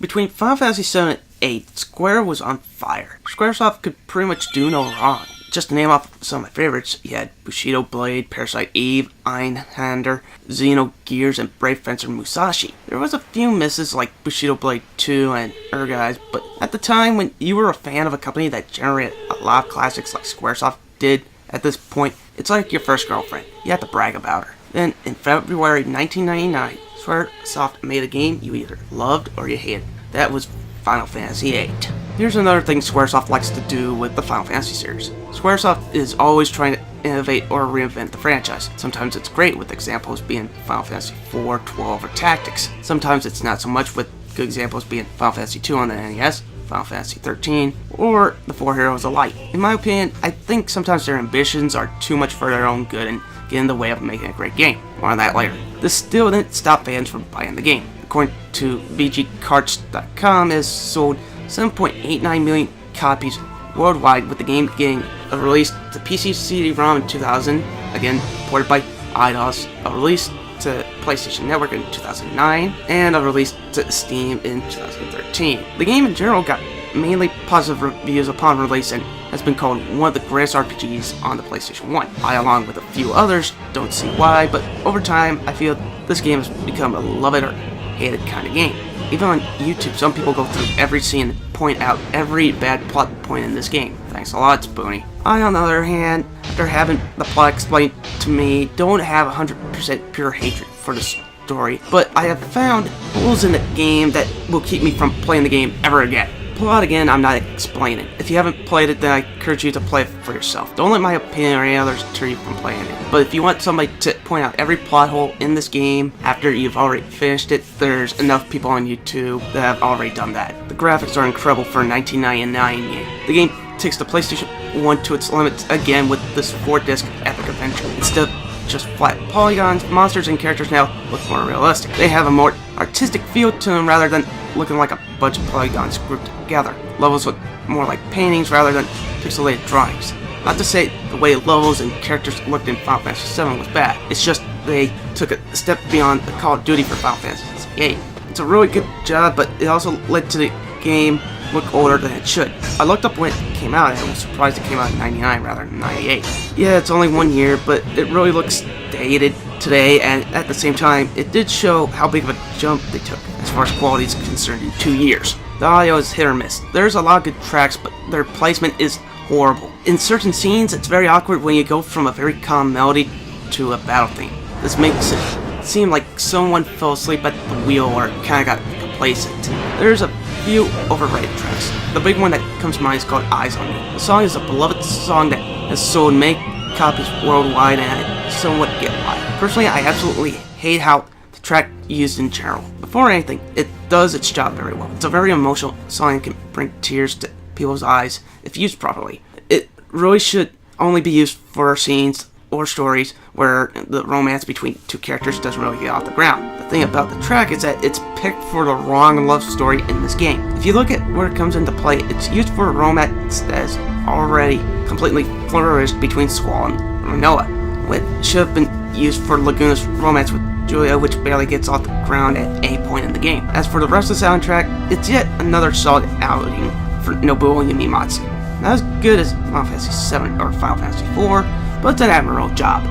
Between Final Fantasy 7 and 8, Square was on fire. Squaresoft could pretty much do no wrong. Just to name off some of my favorites, you had Bushido Blade, Parasite Eve, Einhander, Xenogears, and Brave Fencer Musashi. There was a few misses like Bushido Blade 2 and Erguys, but at the time when you were a fan of a company that generated a lot of classics like Squaresoft did, at this point, it's like your first girlfriend. You have to brag about her. Then, in February 1999, Squaresoft made a game you either loved or you hated. That was Final Fantasy VIII. Here's another thing Squaresoft likes to do with the Final Fantasy series. Squaresoft is always trying to innovate or reinvent the franchise. Sometimes it's great, with examples being Final Fantasy IV, 12, or Tactics. Sometimes it's not so much, with good examples being Final Fantasy II on the NES, Final Fantasy XIII, or the Four Heroes of Light. In my opinion, I think sometimes their ambitions are too much for their own good and get in the way of making a great game. More on that later. This still didn't stop fans from buying the game. According to VGCarts.com, it has sold 7.89 million copies worldwide, with the game getting a release to PC CD-ROM in 2000, again ported by IDOS, a release to PlayStation Network in 2009, and a release to Steam in 2013. The game in general got mainly positive reviews upon release and has been called one of the greatest RPGs on the PlayStation 1. I, along with a few others, don't see why, but over time I feel this game has become a love it or hate it kind of game. Even on YouTube, some people go through every scene and point out every bad plot point in this game. Thanks a lot, Spoony. I, on the other hand, after having the plot explained to me, don't have 100% pure hatred for the story, but I have found holes in the game that will keep me from playing the game ever again. Plot, again, I'm not explaining. If you haven't played it, then I encourage you to play it for yourself. Don't let my opinion or any others deter you from playing it. But if you want somebody to point out every plot hole in this game after you've already finished it, there's enough people on YouTube that have already done that. The graphics are incredible for a 1999 game. The game takes the PlayStation 1 to its limits again with this 4-disc epic adventure. Instead of just flat polygons, monsters and characters now look more realistic. They have a more artistic feel to them rather than looking like a bunch of polygons grouped together. Levels look more like paintings rather than pixelated drawings. Not to say the way levels and characters looked in Final Fantasy VII was bad, it's just they took a step beyond the Call of Duty for Final Fantasy VIII. It's a really good job, but it also led to the game look older than it should. I looked up when it came out and I was surprised it came out in 99 rather than 98. Yeah, it's only 1 year, but it really looks dated today, and at the same time, it did show how big of a jump they took as far as quality is concerned in 2 years. The audio is hit or miss. There's a lot of good tracks, but their placement is horrible. In certain scenes, it's very awkward when you go from a very calm melody to a battle theme. This makes it seem like someone fell asleep at the wheel or kinda got complacent. There's a few overrated tracks. The big one that comes to mind is called Eyes on Me. The song is a beloved song that has sold many copies worldwide, and I somewhat get why. Personally, I absolutely hate how the track used in general. Before anything, it does its job very well. It's a very emotional song and can bring tears to people's eyes if used properly. It really should only be used for scenes or stories where the romance between two characters doesn't really get off the ground. The thing about the track is that it's picked for the wrong love story in this game. If you look at where it comes into play, it's used for a romance that is already completely flourished between Squall and Rinoa, which should have been used for Laguna's romance with Julia, which barely gets off the ground at any point in the game. As for the rest of the soundtrack, it's yet another solid outing for Nobuo Uematsu. Not as good as Final Fantasy VII or Final Fantasy IV, but it's an admirable job.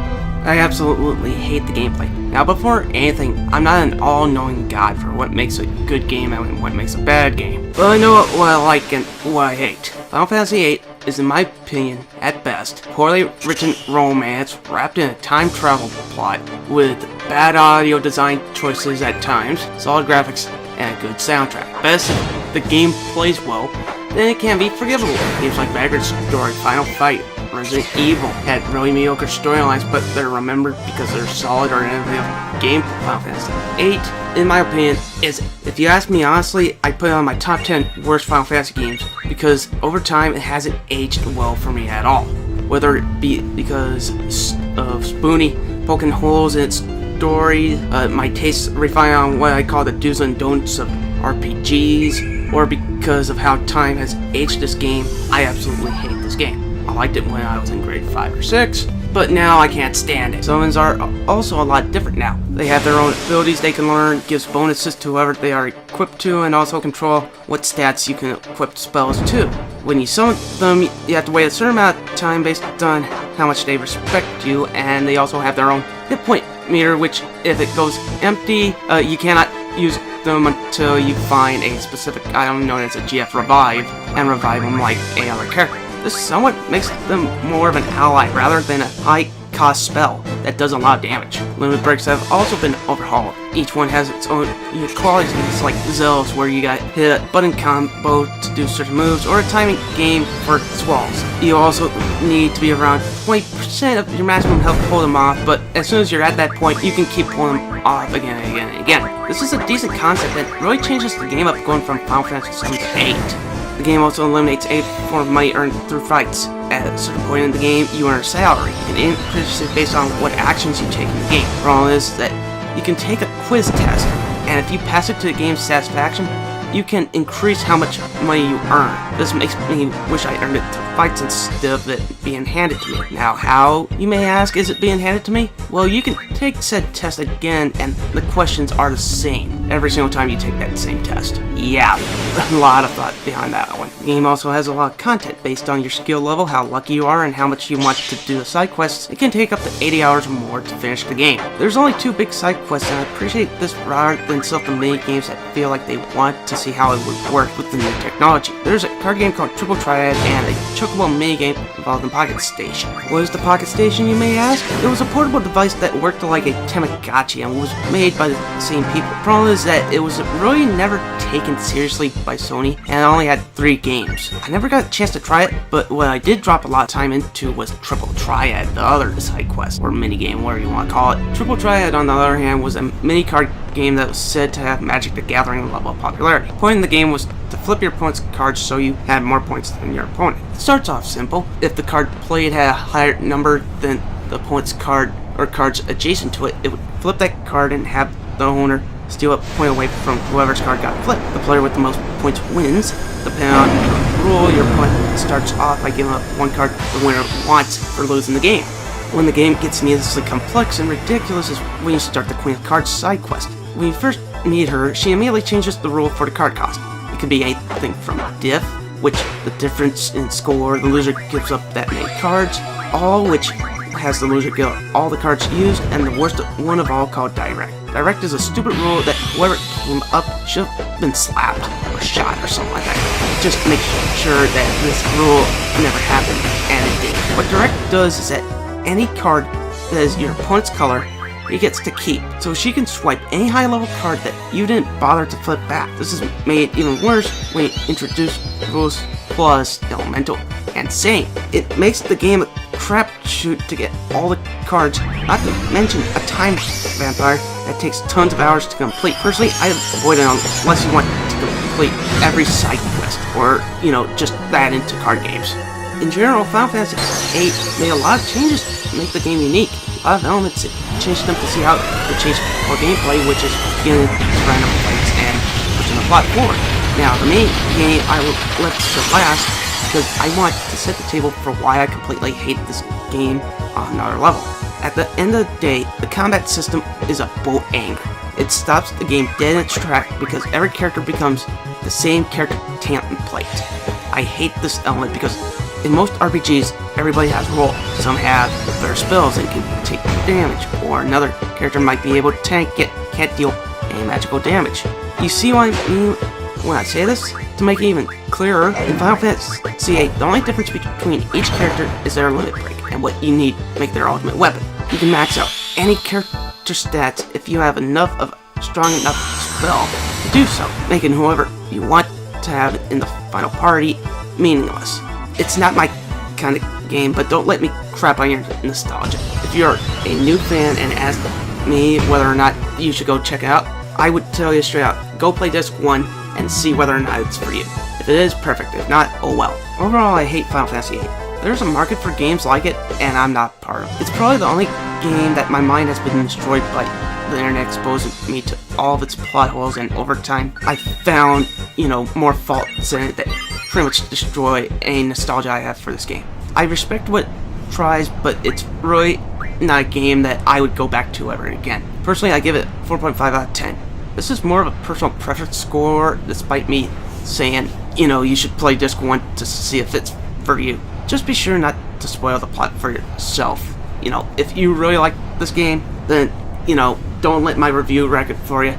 I absolutely hate the gameplay. Now, before anything, I'm not an all-knowing god for what makes a good game and what makes a bad game, but I know what I like and what I hate. Final Fantasy VIII is, in my opinion, at best, poorly written romance wrapped in a time travel plot with bad audio design choices at times, solid graphics, and a good soundtrack. Best if the game plays well, then it can be forgivable. Games like Vanguard Story, Final Fight, Resident Evil had really mediocre storylines, but they're remembered because they're solid or innovative game. Final Fantasy VIII, in my opinion, is, if you ask me honestly, I put it on my top 10 worst Final Fantasy games because over time it hasn't aged well for me at all. Whether it be because of Spoony poking holes in its story, my tastes refine on what I call the do's and don'ts of RPGs, or because of how time has aged this game, I absolutely hate this game. I liked it when I was in grade 5 or 6, but now I can't stand it. Summons are also a lot different now. They have their own abilities they can learn, gives bonuses to whoever they are equipped to, and also control what stats you can equip spells to. When you summon them, you have to wait a certain amount of time based on how much they respect you, and they also have their own hit point meter, which if it goes empty, you cannot use them until you find a specific item known as a GF Revive, and revive them like a other character. This somewhat makes them more of an ally rather than a high-cost spell that does a lot of damage. Limit breaks have also been overhauled. Each one has its own unique qualities. It's like Zells, where you got hit a button combo to do certain moves, or a timing game for swalls. You also need to be around 20% of your maximum health to pull them off, but as soon as you're at that point, you can keep pulling them off again and again and again. This is a decent concept that really changes the game up, going from Final Fantasy VII to 8. The game also eliminates a form of money earned through fights. At a certain point in the game, you earn a salary. You can increase it based on what actions you take in the game. The problem is that you can take a quiz test, and if you pass it to the game's satisfaction, you can increase how much money you earn. This makes me wish I earned it through fights instead of it being handed to me. Now, how, you may ask, is it being handed to me? Well, you can take said test again, and the questions are the same every single time you take that same test. Yeah, a lot of thought behind that one. The game also has a lot of content based on your skill level, how lucky you are, and how much you want to do the side quests. It can take up to 80 hours or more to finish the game. There's only 2 big side quests, and I appreciate this rather than some of the mini games that feel like they want to see how it would work with the new technology. There's a card game called Triple Triad and a chocobo minigame involved in Pocket Station. What is the Pocket Station, you may ask? It was a portable device that worked like a Tamagotchi and was made by the same people. The problem is that it was really never taken seriously by Sony, and it only had 3 games. I never got a chance to try it, but what I did drop a lot of time into was Triple Triad, the other side quest, or minigame, whatever you want to call it. Triple Triad, on the other hand, was a mini card game that was said to have Magic the Gathering level of popularity. The point in the game was to flip your opponent's cards so you had more points than your opponent. It starts off simple. If the card played had a higher number than the opponent's card or cards adjacent to it, it would flip that card and have the owner steal a point away from whoever's card got flipped. The player with the most points wins. Depending on the rule, your opponent starts off by giving up 1 card the winner wants for losing the game. When the game gets needlessly complex and ridiculous is when you start the Queen of Cards side quest. When you first meet her, she immediately changes the rule for the card cost. It could be anything from diff, which the difference in score, the loser gives up that many cards, all which has the loser give up all the cards used, and the worst one of all called direct. Direct is a stupid rule that whoever came up should have been slapped or shot or something like that. Just make sure that this rule never happened, and it did. What direct does is that any card that is your opponent's color, he gets to keep, so she can swipe any high-level card that you didn't bother to flip back. This is made even worse when you introduce rules plus elemental and same. It makes the game a crapshoot to get all the cards, not to mention a time vampire that takes tons of hours to complete. Personally, I avoid it unless you want to complete every side quest, or, just that into card games. In general, Final Fantasy VIII made a lot of changes to make the game unique. A lot of elements it changed them to see how it changed core gameplay, which is beginning to random fights and pushing the plot forward. Now, the main game I will let to last because I want to set the table for why I completely hate this game on another level. At the end of the day, the combat system is a bolt anger. It stops the game dead in its track because every character becomes the same character template. I hate this element because in most RPGs, everybody has roles. Some have better spells and can take damage, or another character might be able to tank yet can't deal any magical damage. You see what I mean when I say this? To make it even clearer, in Final Fantasy VIII, the only difference between each character is their limit break and what you need to make their ultimate weapon. You can max out any character stats if you have enough of a strong enough spell to do so, making whoever you want to have in the final party meaningless. It's not my kind of game, but don't let me crap on your nostalgia. If you're a new fan and ask me whether or not you should go check it out, I would tell you straight out, go play Disc 1 and see whether or not it's for you. If it is, perfect. If not, oh well. Overall, I hate Final Fantasy VIII. There's a market for games like it, and I'm not part of it. It's probably the only game that my mind has been destroyed by the internet exposing me to all of its plot holes, and over time, I found, more faults in it that pretty much destroy any nostalgia I have for this game. I respect what tries, but it's really not a game that I would go back to ever again. Personally, I give it 4.5 out of 10. This is more of a personal preference score, despite me saying, you should play Disc 1 to see if it's for you. Just be sure not to spoil the plot for yourself. If you really like this game, then, don't let my review wreck it for you.